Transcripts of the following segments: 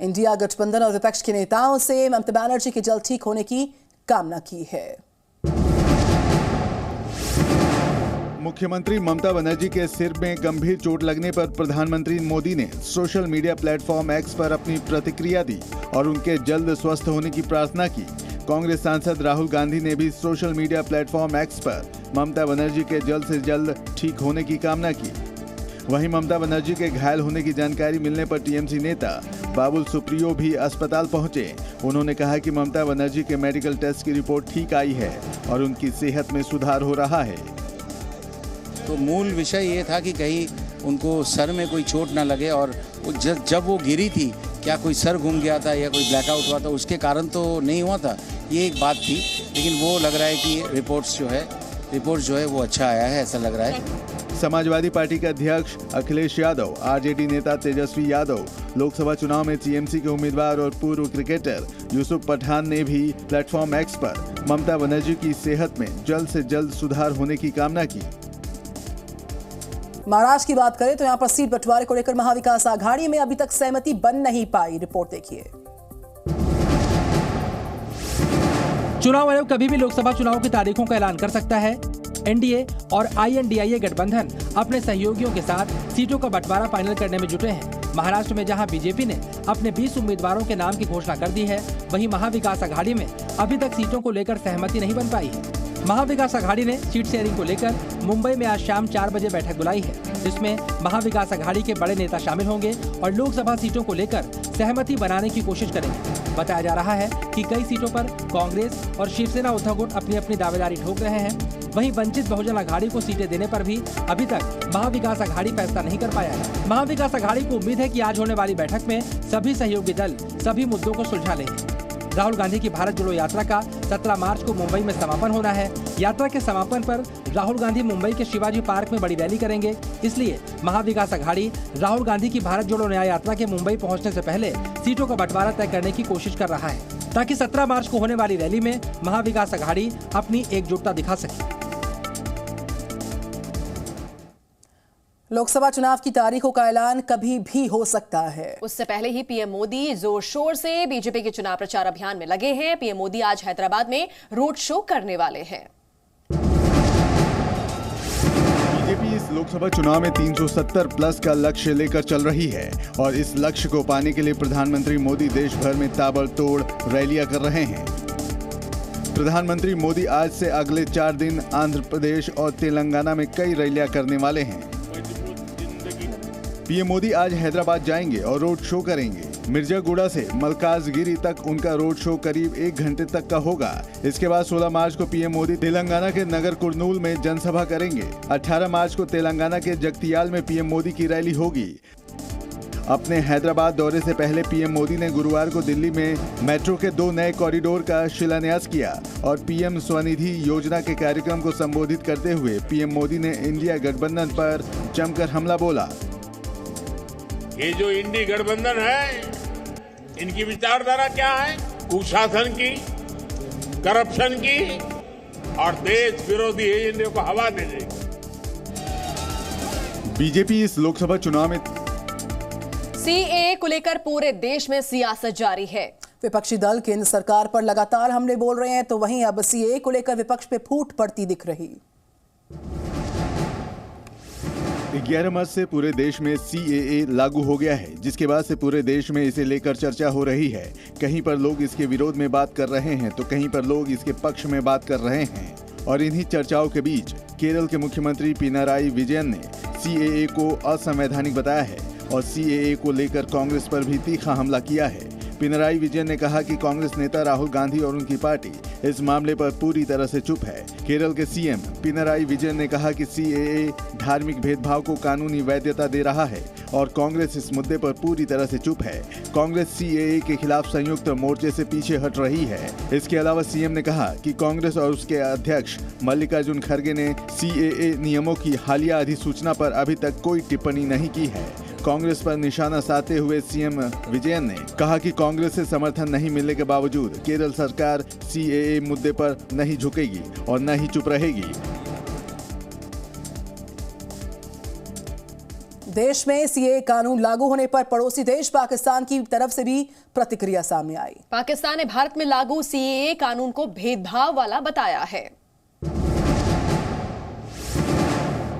India गठबंधन और विपक्ष के नेताओं से ममता बनर्जी के जल्द ठीक होने की कामना की है। मुख्यमंत्री ममता बनर्जी के सिर में गंभीर चोट लगने पर प्रधानमंत्री मोदी ने सोशल मीडिया प्लेटफॉर्म एक्स पर अपनी प्रतिक्रिया दी और उनके जल्द स्वस्थ होने की प्रार्थना की। कांग्रेस सांसद राहुल गांधी ने भी सोशल मीडिया प्लेटफॉर्म एक्स पर ममता बनर्जी के जल्द से जल्द ठीक होने की कामना की। वहीं ममता बनर्जी के घायल होने की जानकारी मिलने पर टीएमसी नेता बाबुल सुप्रियो भी अस्पताल पहुंचे। उन्होंने कहा कि ममता बनर्जी के मेडिकल टेस्ट की रिपोर्ट ठीक आई है और उनकी सेहत में सुधार हो रहा है। तो मूल विषय ये था कि कहीं उनको सर में कोई चोट ना लगे और जब वो गिरी थी क्या कोई सर घूम गया था या कोई ब्लैकआउट हुआ था, उसके कारण तो नहीं हुआ था, ये एक बात थी। लेकिन वो लग रहा है कि रिपोर्ट जो है वो अच्छा आया है, ऐसा लग रहा है। समाजवादी पार्टी के अध्यक्ष अखिलेश यादव, आरजेडी नेता तेजस्वी यादव, लोकसभा चुनाव में टीएमसी के उम्मीदवार और पूर्व क्रिकेटर यूसुफ पठान ने भी प्लेटफॉर्म एक्स पर ममता बनर्जी की सेहत में जल्द से जल्द सुधार होने की कामना की। महाराष्ट्र की बात करें तो यहां पर सीट बंटवारे को लेकर महाविकास आघाड़ी में अभी तक सहमति बन नहीं पाई। रिपोर्ट देखिए। चुनाव आयोग कभी भी लोकसभा चुनाव की तारीखों का ऐलान कर सकता है। एनडीए और आईएनडीआईए गठबंधन अपने सहयोगियों के साथ सीटों का बंटवारा फाइनल करने में जुटे हैं। महाराष्ट्र में जहां बीजेपी ने अपने 20 उम्मीदवारों के नाम की घोषणा कर दी है, वहीं महाविकास आघाड़ी में अभी तक सीटों को लेकर सहमति नहीं बन पाई है। महाविकास आघाड़ी ने सीट शेयरिंग को लेकर मुंबई में आज शाम 4 बजे बैठक बुलाई है, जिसमें महाविकास आघाड़ी के बड़े नेता शामिल होंगे और लोकसभा सीटों को लेकर सहमति बनाने की कोशिश करेंगे। बताया जा रहा है कि कई सीटों पर कांग्रेस और शिवसेना उद्धव गुट अपनी अपनी दावेदारी ठोक रहे हैं। वहीं वंचित बहुजन आघाड़ी को सीटें देने पर भी अभी तक महाविकास आघाड़ी फैसला नहीं कर पाया है। महाविकास आघाड़ी को उम्मीद है कि आज होने वाली बैठक में सभी सहयोगी दल सभी मुद्दों को सुलझा लेंगे। राहुल गांधी की भारत जोड़ो यात्रा का 17 मार्च को मुंबई में समापन होना है। यात्रा के समापन पर राहुल गांधी मुंबई के शिवाजी पार्क में बड़ी रैली करेंगे। इसलिए महाविकास आघाड़ी राहुल गांधी की भारत जोड़ो न्याय यात्रा के मुंबई पहुंचने से पहले सीटों का बंटवारा तय करने की कोशिश कर रहा है, ताकि 17 मार्च को होने वाली रैली में महाविकास आघाड़ी अपनी एकजुटता दिखा सके। लोकसभा चुनाव की तारीखों का ऐलान कभी भी हो सकता है। उससे पहले ही पीएम मोदी जोर शोर से बीजेपी के चुनाव प्रचार अभियान में लगे हैं। पीएम मोदी आज हैदराबाद में रोड शो करने वाले हैं। बीजेपी इस लोकसभा चुनाव में 370 प्लस का लक्ष्य लेकर चल रही है और इस लक्ष्य को पाने के लिए प्रधानमंत्री मोदी देश भर में ताबड़तोड़ रैलियां कर रहे हैं। प्रधानमंत्री मोदी आज से अगले 4 दिन आंध्र प्रदेश और तेलंगाना में कई रैलियां करने वाले हैं। पीएम मोदी आज हैदराबाद जाएंगे और रोड शो करेंगे। मिर्जागुड़ा से मलकाजगिरी तक उनका रोड शो करीब 1 घंटे तक का होगा। इसके बाद 16 मार्च को पीएम मोदी तेलंगाना के नगर कुर्नूल में जनसभा करेंगे। 18 मार्च को तेलंगाना के जगतियाल में पीएम मोदी की रैली होगी। अपने हैदराबाद दौरे से पहले पीएम मोदी ने गुरुवार को दिल्ली में मेट्रो के 2 नए कॉरिडोर का शिलान्यास किया और पीएम स्वनिधि योजना के कार्यक्रम को संबोधित करते हुए पीएम मोदी ने इंडिया गठबंधन पर जमकर हमला बोला। ये जो इंडी गठबंधन है, इनकी विचारधारा क्या है? कुशासन की, करप्शन की और देश विरोधी एजेंडे को हवा देने की। बीजेपी इस लोकसभा चुनाव में सीएए को लेकर पूरे देश में सियासत जारी है। विपक्षी दल केंद्र सरकार पर लगातार हमले बोल रहे हैं, तो वहीं अब सीएए को लेकर विपक्ष पे फूट पड़ती दिख रही। 11 मार्च से पूरे देश में सीएए लागू हो गया है, जिसके बाद से पूरे देश में इसे लेकर चर्चा हो रही है। कहीं पर लोग इसके विरोध में बात कर रहे हैं तो कहीं पर लोग इसके पक्ष में बात कर रहे हैं। और इन्हीं चर्चाओं के बीच केरल के मुख्यमंत्री पिनाराई विजयन ने सीएए को असंवैधानिक बताया है और सीएए को लेकर कांग्रेस पर भी तीखा हमला किया है। पिनाराई विजयन ने कहा कि कांग्रेस नेता राहुल गांधी और उनकी पार्टी इस मामले पर पूरी तरह से चुप है। केरल के सीएम पिनाराई विजयन ने कहा कि सीएए धार्मिक भेदभाव को कानूनी वैधता दे रहा है और कांग्रेस इस मुद्दे पर पूरी तरह से चुप है। कांग्रेस सीएए के खिलाफ संयुक्त मोर्चे से पीछे हट रही है। इसके अलावा सीएम ने कहा कि कांग्रेस और उसके अध्यक्ष मल्लिकार्जुन खड़गे ने सीएए नियमों की हालिया अधिसूचना पर अभी तक कोई टिप्पणी नहीं की है। कांग्रेस पर निशाना साधते हुए सीएम विजयन ने कहा कि कांग्रेस से समर्थन नहीं मिलने के बावजूद केरल सरकार सीएए मुद्दे पर नहीं झुकेगी और न ही चुप रहेगी। देश में सीएए कानून लागू होने पर पड़ोसी देश पाकिस्तान की तरफ से भी प्रतिक्रिया सामने आई। पाकिस्तान ने भारत में लागू सीएए कानून को भेदभाव वाला बताया है।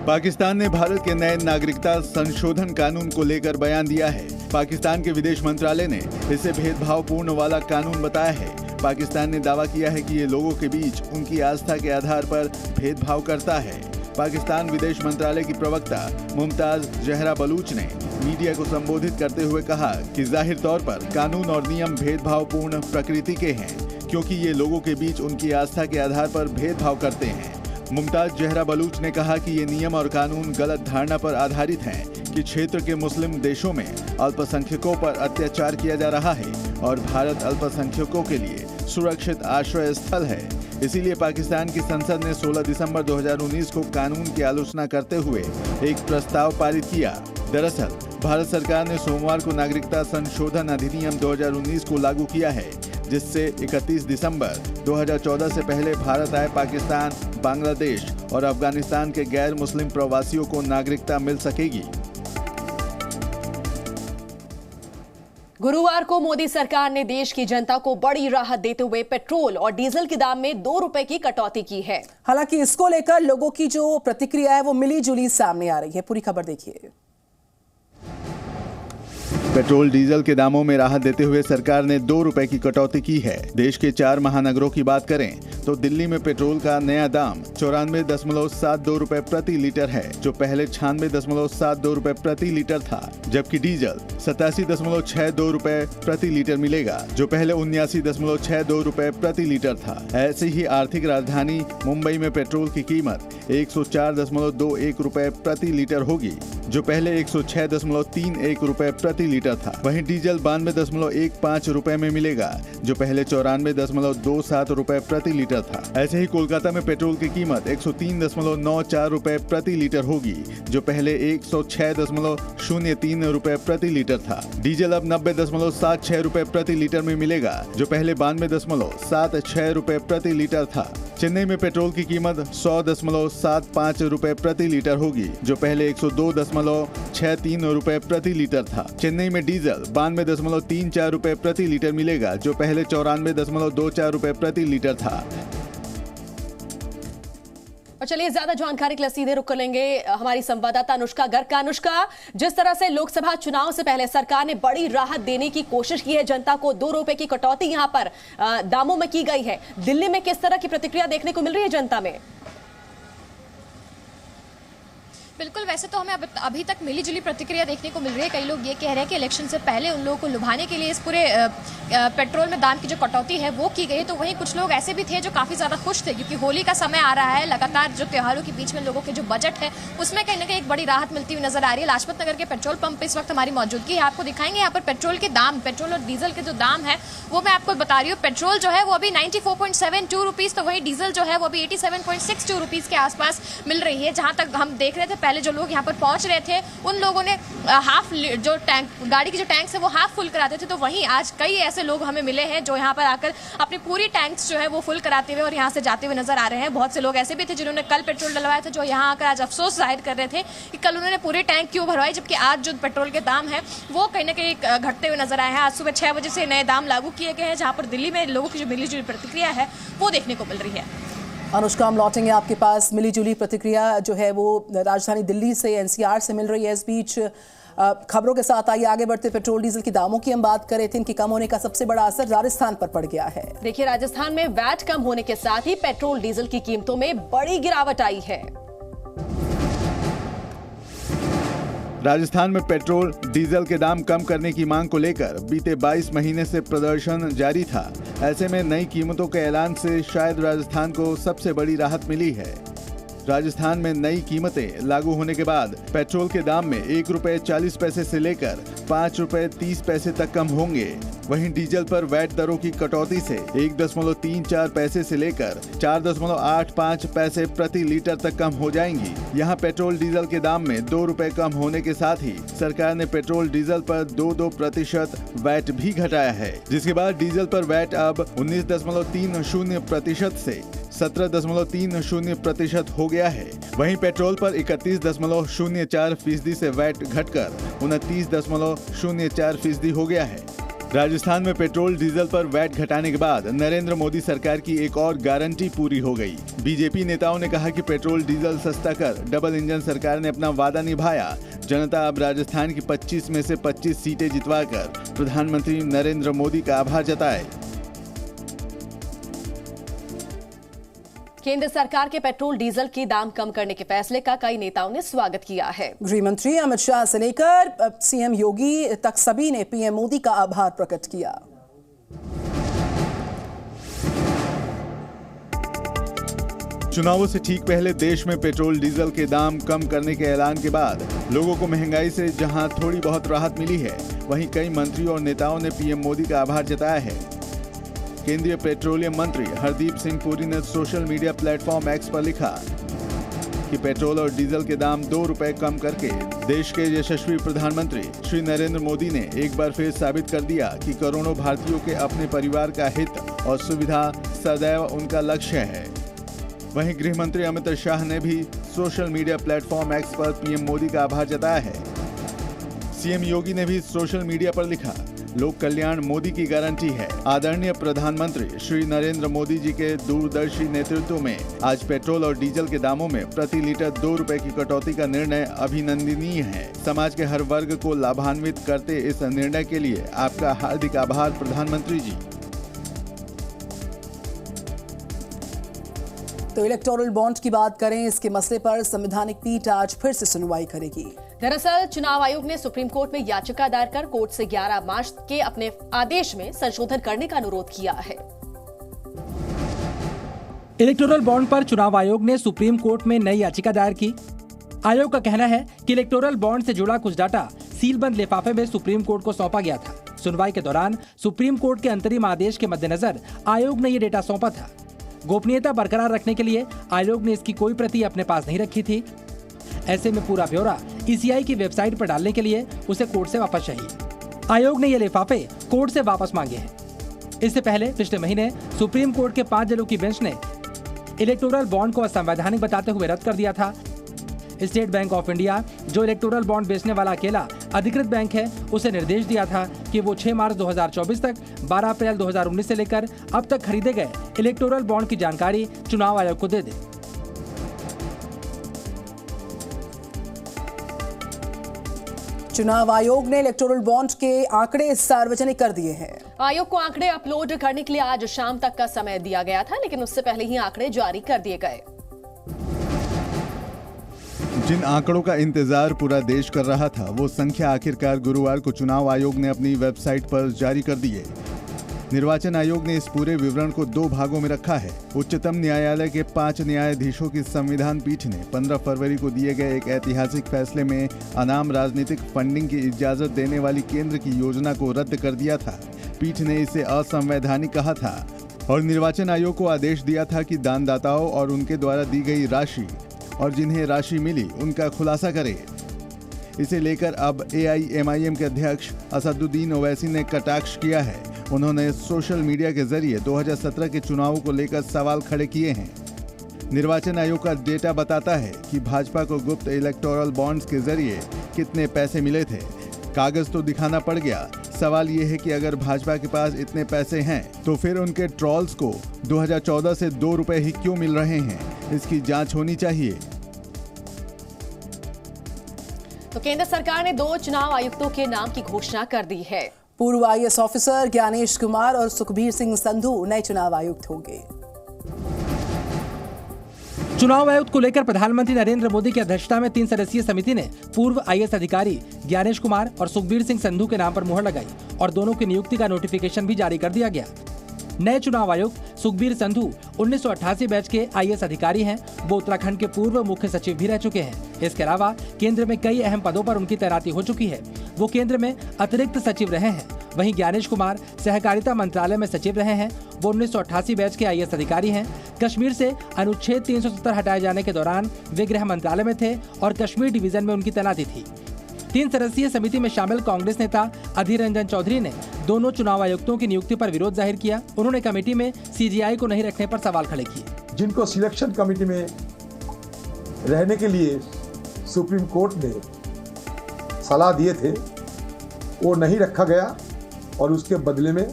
पाकिस्तान ने भारत के नए नागरिकता संशोधन कानून को लेकर बयान दिया है। पाकिस्तान के विदेश मंत्रालय ने इसे भेदभावपूर्ण वाला कानून बताया है। पाकिस्तान ने दावा किया है कि ये लोगों के बीच उनकी आस्था के आधार पर भेदभाव करता है। पाकिस्तान विदेश मंत्रालय की प्रवक्ता मुमताज जहरा बलूच ने मीडिया को संबोधित करते हुए कहा कि जाहिर तौर पर कानून और नियम भेदभावपूर्ण प्रकृति के हैं, क्योंकि ये लोगों के बीच उनकी आस्था के आधार पर भेदभाव करते हैं। मुमताज जहरा बलूच ने कहा कि ये नियम और कानून गलत धारणा पर आधारित हैं कि क्षेत्र के मुस्लिम देशों में अल्पसंख्यकों पर अत्याचार किया जा रहा है और भारत अल्पसंख्यकों के लिए सुरक्षित आश्रय स्थल है। इसीलिए पाकिस्तान की संसद ने 16 दिसंबर 2019 को कानून की आलोचना करते हुए एक प्रस्ताव पारित किया। दरअसल भारत सरकार ने सोमवार को नागरिकता संशोधन अधिनियम 2019 को लागू किया है, जिससे 31 दिसंबर 2014 से पहले भारत आए पाकिस्तान, बांग्लादेश और अफगानिस्तान के गैर मुस्लिम प्रवासियों को नागरिकता मिल सकेगी। गुरुवार को मोदी सरकार ने देश की जनता को बड़ी राहत देते हुए पेट्रोल और डीजल के दाम में 2 रुपए की कटौती की है। हालांकि इसको लेकर लोगों की जो प्रतिक्रिया है वो मिली जुली सामने आ रही है। पूरी खबर देखिए। पेट्रोल डीजल के दामों में राहत देते हुए सरकार ने 2 रुपए की कटौती की है। देश के 4 महानगरों की बात करें तो दिल्ली में पेट्रोल का नया दाम 94.72 रुपए प्रति लीटर है, जो पहले 96.72 रुपए प्रति लीटर था, जबकि डीजल 87.62 रुपए प्रति लीटर मिलेगा, जो पहले 79.62 रुपए प्रति लीटर था। ऐसे ही आर्थिक राजधानी मुंबई में पेट्रोल की कीमत 104.21 रुपए प्रति लीटर होगी, जो पहले 106.31 रुपए प्रति लीटर था। वहीं डीजल 92.15 रुपए में मिलेगा, जो पहले 94.27 रुपए प्रति लीटर था। ऐसे ही कोलकाता में पेट्रोल की कीमत 103.94 रुपए प्रति लीटर होगी, जो पहले 106.03 रुपए प्रति लीटर था। डीजल अब 90.76 रुपए प्रति लीटर में मिलेगा, जो पहले 92.76 रुपए प्रति लीटर था। चेन्नई में पेट्रोल की कीमत 100.75 रुपए प्रति लीटर होगी, जो पहले 102.63 रुपए प्रति लीटर था। चेन्नई में डीजल 92.34 रुपए प्रति लीटर मिलेगा, जो पहले 94.24 रुपए प्रति लीटर था। और चलिए ज्यादा जानकारी के लिए सीधे रुक कर लेंगे हमारी संवाददाता अनुष्का गर्ग का। अनुष्का, जिस तरह से लोकसभा चुनाव से पहले सरकार ने बड़ी राहत देने की कोशिश की है जनता को, 2 रुपए की कटौती यहां पर दामों में की गई है, दिल्ली में किस तरह की प्रतिक्रिया देखने को मिल रही है जनता में? बिल्कुल, वैसे तो हमें अभी तक मिली जुली प्रतिक्रिया देखने को मिल रही है। कई लोग ये कह रहे हैं कि इलेक्शन से पहले उन लोगों को लुभाने के लिए इस पूरे पेट्रोल में दाम की जो कटौती है वो की गई। तो वहीं कुछ लोग ऐसे भी थे जो काफ़ी ज़्यादा खुश थे, क्योंकि होली का समय आ रहा है। लगातार जो त्योहारों के बीच में लोगों के जो बजट है उसमें कहीं ना कहीं एक बड़ी राहत मिलती हुई नजर आ रही है। लाजपत नगर के पेट्रोल पंप पर इस वक्त हमारी मौजूदगी है। आपको दिखाएंगे यहाँ पर पेट्रोल के दाम, पेट्रोल और डीजल के जो दाम है वो मैं आपको बता रही हूँ। पेट्रोल जो है वो अभी 94.72 रुपीज़, तो वहीं डीजल जो है वो अभी 87.62 रुपीज़ के आसपास मिल रही है। जहाँ तक हम देख रहे थे पहले जो लोग यहाँ पर पहुंच रहे थे उन लोगों ने हाफ जो टैंक, गाड़ी की जो टैंक्स है वो हाफ फुल कराते थे, तो वहीं आज कई ऐसे लोग हमें मिले हैं जो यहाँ पर आकर अपनी पूरी टैंक्स जो है वो फुल कराते हुए और यहाँ से जाते हुए नजर आ रहे हैं। बहुत से लोग ऐसे भी थे जिन्होंने कल पेट्रोल डलवाया था, जो यहाँ आकर आज अफसोस जाहिर कर रहे थे कि कल उन्होंने पूरी टैंक क्यों भरवाई, जबकि आज जो पेट्रोल के दाम है वो कहीं ना कहीं घटते हुए नजर आए हैं। आज सुबह 6 बजे से नए दाम लागू किए गए हैं, जहाँ पर दिल्ली में लोगों की जो मिली जुली प्रतिक्रिया है वो देखने को मिल रही है। अनुष्का, हम लौटेंगे आपके पास। मिली जुली प्रतिक्रिया जो है वो राजधानी दिल्ली से, एनसीआर से मिल रही है। इस बीच खबरों के साथ आइए आगे बढ़ते। पेट्रोल डीजल की दामों की हम बात कर रहे थे, इनके कम होने का सबसे बड़ा असर राजस्थान पर पड़ गया है। देखिए, राजस्थान में वैट कम होने के साथ ही पेट्रोल डीजल की कीमतों में बड़ी गिरावट आई है। राजस्थान में पेट्रोल डीजल के दाम कम करने की मांग को लेकर बीते 22 महीने से प्रदर्शन जारी था। ऐसे में नई कीमतों के ऐलान से शायद राजस्थान को सबसे बड़ी राहत मिली है। राजस्थान में नई कीमतें लागू होने के बाद पेट्रोल के दाम में 1 रुपए 40 पैसे से लेकर 5 रुपए 30 पैसे तक कम होंगे। वहीं डीजल पर वैट दरों की कटौती से 1.34 पैसे से लेकर 4.85 पैसे प्रति लीटर तक कम हो जाएंगी। यहाँ पेट्रोल डीजल के दाम में 2 रुपए कम होने के साथ ही सरकार ने पेट्रोल डीजल पर 2% वैट भी घटाया है, जिसके बाद डीजल पर वैट अब 19.30% से 17.30% हो गया है। वहीं पेट्रोल पर 31.04% से वैट घटकर 29.04% हो गया है। राजस्थान में पेट्रोल डीजल पर वैट घटाने के बाद नरेंद्र मोदी सरकार की एक और गारंटी पूरी हो गई। बीजेपी नेताओं ने कहा कि पेट्रोल डीजल सस्ता कर डबल इंजन सरकार ने अपना वादा निभाया। जनता अब राजस्थान की 25 में से 25 सीटें जितवाकर प्रधानमंत्री नरेंद्र मोदी का आभार जताए। केंद्र सरकार के पेट्रोल डीजल के दाम कम करने के फैसले का कई नेताओं ने स्वागत किया है। गृह मंत्री अमित शाह से लेकर सीएम योगी तक सभी ने पीएम मोदी का आभार प्रकट किया। चुनावों से ठीक पहले देश में पेट्रोल डीजल के दाम कम करने के ऐलान के बाद लोगों को महंगाई से जहां थोड़ी बहुत राहत मिली है, वहीं कई मंत्री और नेताओं ने पीएम मोदी का आभार जताया है। केंद्रीय पेट्रोलियम मंत्री हरदीप सिंह पुरी ने सोशल मीडिया प्लेटफॉर्म एक्स पर लिखा कि पेट्रोल और डीजल के दाम 2 रुपए कम करके देश के यशस्वी प्रधानमंत्री श्री नरेंद्र मोदी ने एक बार फिर साबित कर दिया कि करोड़ों भारतीयों के अपने परिवार का हित और सुविधा सदैव उनका लक्ष्य है। वहीं गृह मंत्री अमित शाह ने भी सोशल मीडिया प्लेटफॉर्म एक्स पर पीएम मोदी का आभार जताया है। सीएम योगी ने भी सोशल मीडिया पर लिखा, लोक कल्याण मोदी की गारंटी है। आदरणीय प्रधानमंत्री श्री नरेंद्र मोदी जी के दूरदर्शी नेतृत्व में आज पेट्रोल और डीजल के दामों में प्रति लीटर 2 रुपए की कटौती का निर्णय अभिनंदनीय है। समाज के हर वर्ग को लाभान्वित करते इस निर्णय के लिए आपका हार्दिक आभार प्रधानमंत्री जी। तो इलेक्टोरल बॉन्ड की बात करें, इसके मसले पर संवैधानिक पीठ आज फिर से सुनवाई करेगी। दरअसल चुनाव आयोग ने सुप्रीम कोर्ट में याचिका दायर कर कोर्ट से 11 मार्च के अपने आदेश में संशोधन करने का अनुरोध किया है। इलेक्टोरल बॉन्ड पर चुनाव आयोग ने सुप्रीम कोर्ट में नई याचिका दायर की। आयोग का कहना है कि इलेक्टोरल बॉन्ड से जुड़ा कुछ डाटा सीलबंद लिफाफे में सुप्रीम कोर्ट को सौंपा गया था। सुनवाई के दौरान सुप्रीम कोर्ट के अंतरिम आदेश के मद्देनजर आयोग ने ये डेटा सौंपा था। गोपनीयता बरकरार रखने के लिए आयोग ने इसकी कोई प्रति अपने पास नहीं रखी थी। ऐसे में पूरा ब्यौरा ईसीआई की वेबसाइट पर डालने के लिए उसे कोर्ट से वापस चाहिए। आयोग ने ये लिफाफे कोर्ट से वापस मांगे हैं। इससे पहले पिछले महीने सुप्रीम कोर्ट के 5 जजों की बेंच ने इलेक्टोरल बॉन्ड को असंवैधानिक बताते हुए रद्द कर दिया था। स्टेट बैंक ऑफ इंडिया, जो इलेक्टोरल बॉन्ड बेचने वाला अकेला अधिकृत बैंक है, उसे निर्देश दिया था कि वो 6 मार्च 2024 तक 12 अप्रैल 2019 से लेकर अब तक खरीदे गए इलेक्टोरल बॉन्ड की जानकारी चुनाव आयोग को दे दे। चुनाव आयोग ने इलेक्टोरल बॉन्ड के आंकड़े सार्वजनिक कर दिए हैं। आयोग को आंकड़े अपलोड करने के लिए आज शाम तक का समय दिया गया था, लेकिन उससे पहले ही आंकड़े जारी कर दिए गए। जिन आंकड़ों का इंतजार पूरा देश कर रहा था, वो संख्या आखिरकार गुरुवार को चुनाव आयोग ने अपनी वेबसाइट पर जारी कर दी है। निर्वाचन आयोग ने इस पूरे विवरण को 2 भागों में रखा है। उच्चतम न्यायालय के 5 न्यायाधीशों की संविधान पीठ ने 15 फरवरी को दिए गए एक ऐतिहासिक फैसले में अनाम राजनीतिक फंडिंग की इजाजत देने वाली केंद्र की योजना को रद्द कर दिया था। पीठ ने इसे असंवैधानिक कहा था और निर्वाचन आयोग को आदेश दिया था कि दानदाताओं और उनके द्वारा दी गई राशि और जिन्हें राशि मिली उनका खुलासा करे। इसे लेकर अब AIMIM के अध्यक्ष असदुद्दीन ओवैसी ने कटाक्ष किया है। उन्होंने सोशल मीडिया के जरिए 2017 के चुनावों को लेकर सवाल खड़े किए हैं। निर्वाचन आयोग का डेटा बताता है कि भाजपा को गुप्त इलेक्टोरल बॉन्ड्स के जरिए कितने पैसे मिले थे। कागज तो दिखाना पड़ गया। सवाल ये है कि अगर भाजपा के पास इतने पैसे हैं तो फिर उनके ट्रॉल्स को 2014 से 2 रुपए ही क्यों मिल रहे हैं? इसकी जांच होनी चाहिए। तो केंद्र सरकार ने 2 चुनाव आयुक्तों के नाम की घोषणा कर दी है। पूर्व IAS ऑफिसर ज्ञानेश कुमार और सुखबीर सिंह संधू नए चुनाव आयुक्त होंगे। चुनाव आयुक्त को लेकर प्रधानमंत्री नरेंद्र मोदी की अध्यक्षता में 3 सदस्यीय समिति ने पूर्व IAS अधिकारी ज्ञानेश कुमार और सुखबीर सिंह संधू के नाम पर मुहर लगाई और दोनों की नियुक्ति का नोटिफिकेशन भी जारी कर दिया गया। नए चुनाव आयुक्त सुखबीर संधू 1988 बैच के IAS अधिकारी हैं। वो उत्तराखंड के पूर्व मुख्य सचिव भी रह चुके हैं। इसके अलावा केंद्र में कई अहम पदों पर उनकी तैनाती हो चुकी है। वो केंद्र में अतिरिक्त सचिव रहे हैं। वहीं ज्ञानेश कुमार सहकारिता मंत्रालय में सचिव रहे हैं। वो 1988 बैच के IAS अधिकारी हैं। कश्मीर से अनुच्छेद 370 हटाए जाने के दौरान वे गृह मंत्रालय में थे और कश्मीर डिवीजन में उनकी तैनाती थी। 3 सदस्यीय समिति में शामिल कांग्रेस नेता अधीर रंजन चौधरी ने दोनों चुनाव आयुक्तों की नियुक्ति पर विरोध जाहिर किया। उन्होंने कमेटी में CGI को नहीं रखने पर सवाल खड़े किए। जिनको सिलेक्शन कमेटी में रहने के लिए सुप्रीम कोर्ट ने सलाह दिए थे वो नहीं रखा गया और उसके बदले में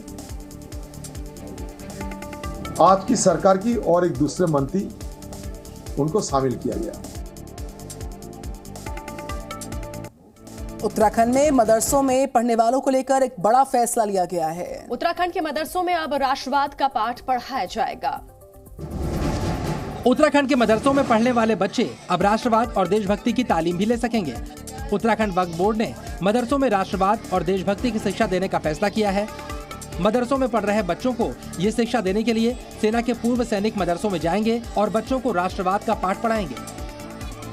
आज की सरकार की और एक दूसरे मंत्री उनको शामिल किया गया। उत्तराखंड में मदरसों में पढ़ने वालों को लेकर एक बड़ा फैसला लिया गया है। उत्तराखंड के मदरसों में अब राष्ट्रवाद का पाठ पढ़ाया जाएगा। उत्तराखंड के मदरसों में पढ़ने वाले बच्चे अब राष्ट्रवाद और देशभक्ति की तालीम भी ले सकेंगे। उत्तराखंड वक्फ बोर्ड ने मदरसों में राष्ट्रवाद और देशभक्ति की शिक्षा देने का फैसला किया है। मदरसों में पढ़ रहे बच्चों को ये शिक्षा देने के लिए सेना के पूर्व सैनिक मदरसों में जाएंगे और बच्चों को राष्ट्रवाद का पाठ पढ़ाएंगे।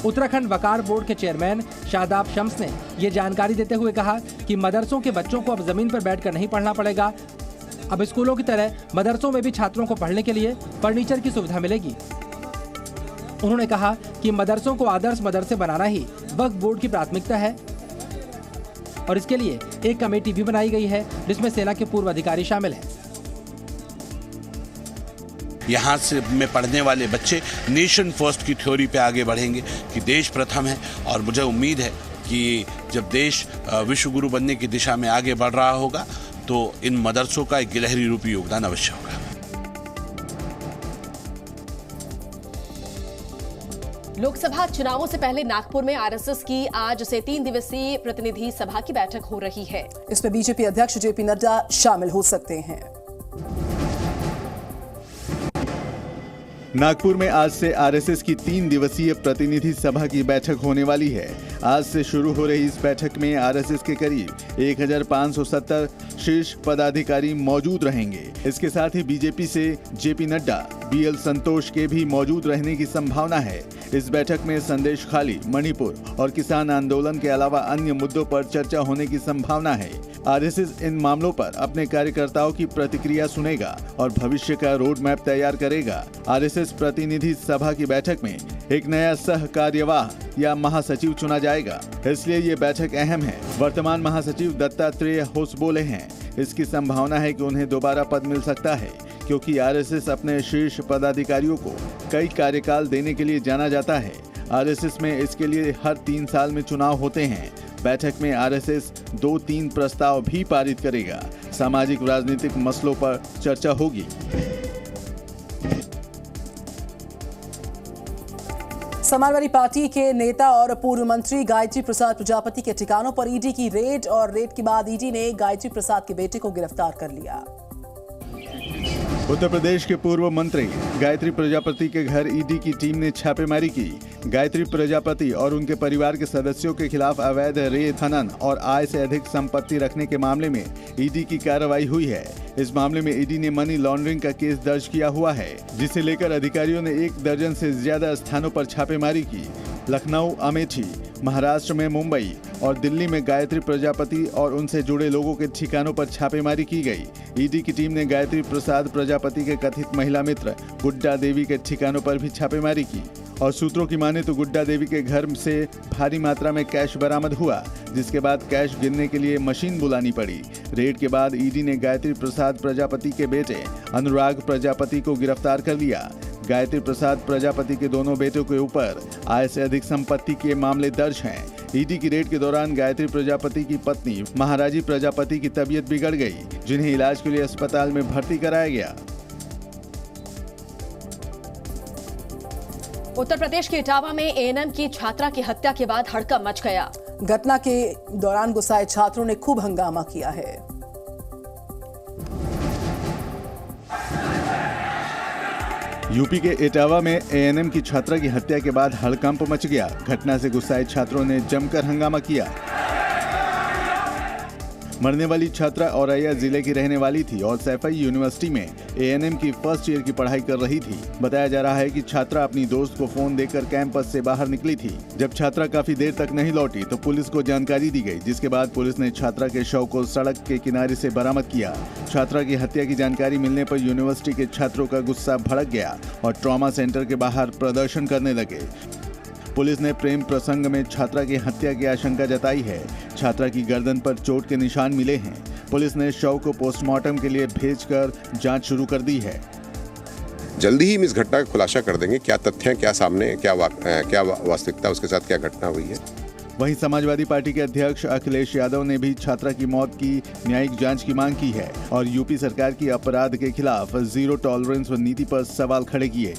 उत्तराखंड वकार बोर्ड के चेयरमैन शादाब शम्स ने ये जानकारी देते हुए कहा कि मदरसों के बच्चों को अब जमीन पर बैठकर नहीं पढ़ना पड़ेगा। अब स्कूलों की तरह मदरसों में भी छात्रों को पढ़ने के लिए फर्नीचर की सुविधा मिलेगी। उन्होंने कहा कि मदरसों को आदर्श मदरसे बनाना ही वक्फ बोर्ड की प्राथमिकता है और इसके लिए एक कमेटी भी बनाई गई है जिसमें सेना के पूर्व अधिकारी शामिल हैं। यहाँ से में पढ़ने वाले बच्चे नेशन फर्स्ट की थ्योरी पे आगे बढ़ेंगे कि देश प्रथम है और मुझे उम्मीद है कि जब देश विश्व गुरु बनने की दिशा में आगे बढ़ रहा होगा तो इन मदरसों का एक गिलहरी रूपी योगदान अवश्य होगा। लोकसभा चुनावों से पहले नागपुर में आरएसएस की आज से 3 दिवसीय प्रतिनिधि सभा की बैठक हो रही है। इसमें बीजेपी अध्यक्ष जेपी नड्डा शामिल हो सकते हैं। नागपुर में आज से आरएसएस की 3 दिवसीय प्रतिनिधि सभा की बैठक होने वाली है। आज से शुरू हो रही इस बैठक में आरएसएस के करीब 1570 शीर्ष पदाधिकारी मौजूद रहेंगे। इसके साथ ही बीजेपी से जेपी नड्डा, बीएल संतोष के भी मौजूद रहने की संभावना है। इस बैठक में संदेश खाली, मणिपुर और किसान आंदोलन के अलावा अन्य मुद्दों पर चर्चा होने की संभावना है। आरएसएस इन मामलों पर अपने कार्यकर्ताओं की प्रतिक्रिया सुनेगा और भविष्य का रोड मैप तैयार करेगा। आरएसएस प्रतिनिधि सभा की बैठक में एक नया सह कार्यवाह या महासचिव चुना जाएगा, इसलिए ये बैठक अहम है। वर्तमान महासचिव दत्तात्रेय होसबोले हैं। इसकी संभावना है कि उन्हें दोबारा पद मिल सकता है क्योंकि आरएसएस अपने शीर्ष पदाधिकारियों को कई कार्यकाल देने के लिए जाना जाता है। आरएसएस में इसके लिए हर 3 साल में चुनाव होते हैं। बैठक में आरएसएस 2-3 प्रस्ताव भी पारित करेगा। सामाजिक राजनीतिक मसलों पर चर्चा होगी। समाजवादी पार्टी के नेता और पूर्व मंत्री गायत्री प्रसाद प्रजापति के ठिकानों पर ईडी की रेड और रेड के बाद ईडी ने गायत्री प्रसाद के बेटे को गिरफ्तार कर लिया। उत्तर प्रदेश के पूर्व मंत्री गायत्री प्रजापति के घर ईडी की टीम ने छापेमारी की। गायत्री प्रजापति और उनके परिवार के सदस्यों के खिलाफ अवैध रेत खनन और आय से अधिक संपत्ति रखने के मामले में ईडी की कार्रवाई हुई है। इस मामले में ईडी ने मनी लॉन्ड्रिंग का केस दर्ज किया हुआ है, जिसे लेकर अधिकारियों ने 1 दर्जन से ज्यादा स्थानों पर छापेमारी की। लखनऊ, अमेठी, महाराष्ट्र में मुंबई और दिल्ली में गायत्री प्रजापति और उनसे जुड़े लोगों के ठिकानों पर छापेमारी की गई। ईडी की टीम ने गायत्री प्रसाद प्रजापति के कथित महिला मित्र गुड्डा देवी के ठिकानों पर भी छापेमारी की और सूत्रों की माने तो गुड्डा देवी के घर से भारी मात्रा में कैश बरामद हुआ, जिसके बाद कैश गिनने के लिए मशीन बुलानी पड़ी। रेड के बाद ईडी ने गायत्री प्रसाद प्रजापति के बेटे अनुराग प्रजापति को गिरफ्तार कर लिया। गायत्री प्रसाद प्रजापति के दोनों बेटों के ऊपर आय से अधिक संपत्ति के मामले दर्ज हैं। ईडी की रेड के दौरान गायत्री प्रजापति की पत्नी महाराजी प्रजापति की तबीयत बिगड़ गई, जिन्हें इलाज के लिए अस्पताल में भर्ती कराया गया। उत्तर प्रदेश के इटावा में एएनएम की छात्रा की हत्या के बाद हड़कंप मच गया। घटना के दौरान गुस्साए छात्रों ने खूब हंगामा किया है। यूपी के इटावा में एएनएम की छात्रा की हत्या के बाद हड़कंप मच गया। घटना से गुस्साए छात्रों ने जमकर हंगामा किया। मरने वाली छात्रा औरैया जिले की रहने वाली थी और सैफई यूनिवर्सिटी में एएनएम की फर्स्ट ईयर की पढ़ाई कर रही थी। बताया जा रहा है कि छात्रा अपनी दोस्त को फोन देकर कैंपस से बाहर निकली थी। जब छात्रा काफी देर तक नहीं लौटी तो पुलिस को जानकारी दी गई, जिसके बाद पुलिस ने छात्रा के शव को सड़क के किनारे से बरामद किया। छात्रा की हत्या की जानकारी मिलने पर यूनिवर्सिटी के छात्रों का गुस्सा भड़क गया और ट्रॉमा सेंटर के बाहर प्रदर्शन करने लगे। पुलिस ने प्रेम प्रसंग में छात्रा की हत्या की आशंका जताई है। छात्रा की गर्दन पर चोट के निशान मिले हैं। पुलिस ने शव को पोस्टमार्टम के लिए भेजकर जांच शुरू कर दी है। जल्दी ही हम इस घटना का खुलासा कर देंगे, क्या तथ्य हैं, क्या सामने, क्या वास्तविकता उसके साथ क्या घटना हुई है। वहीं समाजवादी पार्टी के अध्यक्ष अखिलेश यादव ने भी छात्रा की मौत की न्यायिक जांच की मांग की है और यूपी सरकार की अपराध के खिलाफ जीरो टॉलरेंस नीति पर सवाल खड़े किए।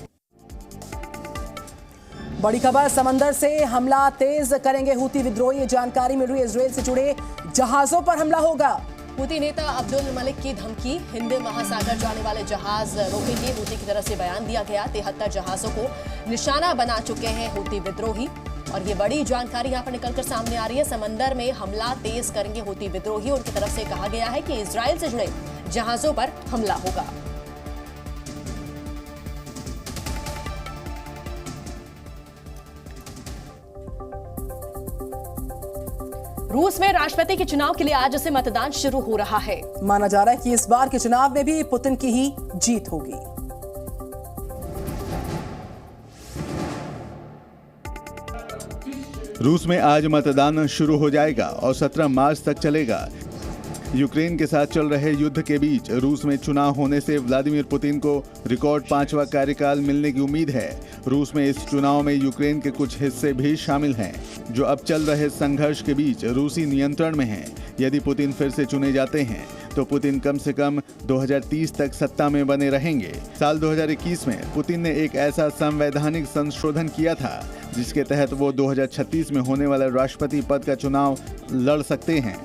बड़ी खबर, समंदर से हमला तेज करेंगे हूती विद्रोही। ये जानकारी मिल रही है, इजरायल से जुड़े जहाजों पर हमला होगा। हूती नेता अब्दुल मलिक की धमकी, हिंद महासागर जाने वाले जहाज रोकेंगे। हूती की तरफ से बयान दिया गया। 73 जहाजों को निशाना बना चुके हैं हूती विद्रोही और ये बड़ी जानकारी यहाँ पर निकलकर सामने आ रही है। समंदर में हमला तेज करेंगे हूती विद्रोही। उनकी तरफ से कहा गया है कि इजरायल से जुड़े जहाजों पर हमला होगा। रूस में राष्ट्रपति के चुनाव के लिए आज से मतदान शुरू हो रहा है। माना जा रहा है कि इस बार के चुनाव में भी पुतिन की ही जीत होगी। रूस में आज मतदान शुरू हो जाएगा और 17 मार्च तक चलेगा। यूक्रेन के साथ चल रहे युद्ध के बीच रूस में चुनाव होने से व्लादिमीर पुतिन को रिकॉर्ड 5वां कार्यकाल मिलने की उम्मीद है। रूस में इस चुनाव में यूक्रेन के कुछ हिस्से भी शामिल हैं, जो अब चल रहे संघर्ष के बीच रूसी नियंत्रण में हैं। यदि पुतिन फिर से चुने जाते हैं तो पुतिन कम से कम 2030 तक सत्ता में बने रहेंगे। साल 2021 में पुतिन ने एक ऐसा संवैधानिक संशोधन किया था जिसके तहत वो 2036 में होने वाले राष्ट्रपति पद का चुनाव लड़ सकते हैं।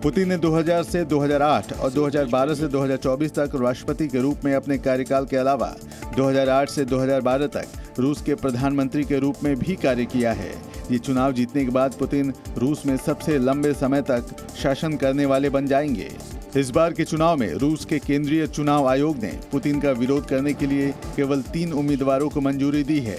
पुतिन ने 2000 से 2008 और 2012 से 2024 तक राष्ट्रपति के रूप में अपने कार्यकाल के अलावा 2008 से 2012 तक रूस के प्रधानमंत्री के रूप में भी कार्य किया है। ये चुनाव जीतने के बाद पुतिन रूस में सबसे लंबे समय तक शासन करने वाले बन जाएंगे। इस बार के चुनाव में रूस के केंद्रीय चुनाव आयोग ने पुतिन का विरोध करने के लिए केवल 3 उम्मीदवारों को मंजूरी दी है।